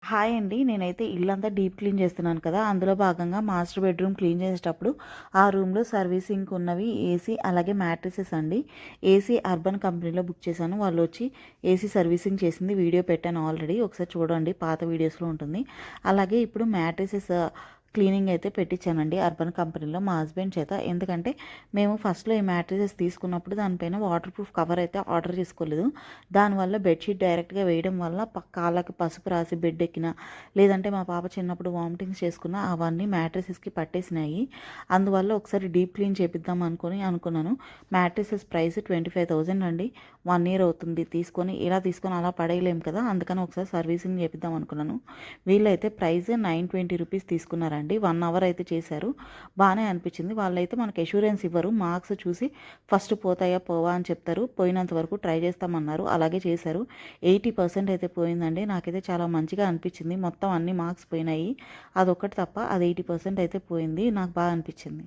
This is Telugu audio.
హాయ్ అండి. నేనైతే ఇల్లంతా డీప్ క్లీన్ చేస్తున్నాను కదా! అందులో భాగంగా మాస్టర్ బెడ్‌రూమ్ క్లీన్ చేసేటప్పుడు ఆ రూమ్‌లో సర్వీసింగ్‌కి ఉన్నవి ఏసీ అలాగే మ్యాట్రిసెస్ అండి. ఏసీ అర్బన్ కంపెనీలో బుక్ చేశాను. వాళ్ళొచ్చి ఏసీ సర్వీసింగ్ చేసింది వీడియో పెట్టాను ఆల్రెడీ. ఒకసారి చూడండి, పాత వీడియోస్‌లో ఉంటుంది. అలాగే ఇప్పుడు మ్యాట్రిసెస్ క్లీనింగ్ అయితే పెట్టించానండి అర్బన్ కంపెనీలో మా హస్బెండ్ చేత. ఎందుకంటే మేము ఫస్ట్‌లో ఈ మ్యాట్రిసెస్ తీసుకున్నప్పుడు దానిపైన వాటర్ ప్రూఫ్ కవర్ అయితే ఆర్డర్ చేసుకోలేదు. దానివల్ల బెడ్‌షీట్ డైరెక్ట్‌గా వేయడం వల్ల కాళ్ళకి పసుపు రాసి బెడ్ ఎక్కిన, లేదంటే మా పాప చిన్నప్పుడు వామిటింగ్స్ చేసుకున్న అవన్నీ మ్యాట్రిసెస్‌కి పట్టేసినాయి. అందువల్ల ఒకసారి డీప్ క్లీన్ చేపిద్దాం అనుకున్నాను. మ్యాట్రిసెస్ ప్రైస్ 25,000 అండి. 1 ఇయర్ అవుతుంది తీసుకొని. ఇలా తీసుకొని అలా పడేయలేము కదా! అందుకని ఒకసారి సర్వీసింగ్ చేపిద్దాం అనుకున్నాను. వీళ్ళైతే ప్రైస్ 920 రూపీస్ తీసుకున్నారండి. 1 అవర్ అయితే చేశారు. బానే అనిపించింది. వాళ్ళైతే మనకు అష్యూరెన్స్ ఇవ్వరు. మార్క్స్ చూసి ఫస్ట్ పోతాయా పోవా అని చెప్తారు. పోయినంత వరకు ట్రై చేస్తామన్నారు. అలాగే చేశారు. 80% అయితే పోయిందండి. నాకైతే చాలా మంచిగా అనిపించింది. మొత్తం అన్ని మార్క్స్ పోయినాయి. అదొక్కటి తప్ప అది 80% అయితే పోయింది. నాకు బాగా అనిపించింది.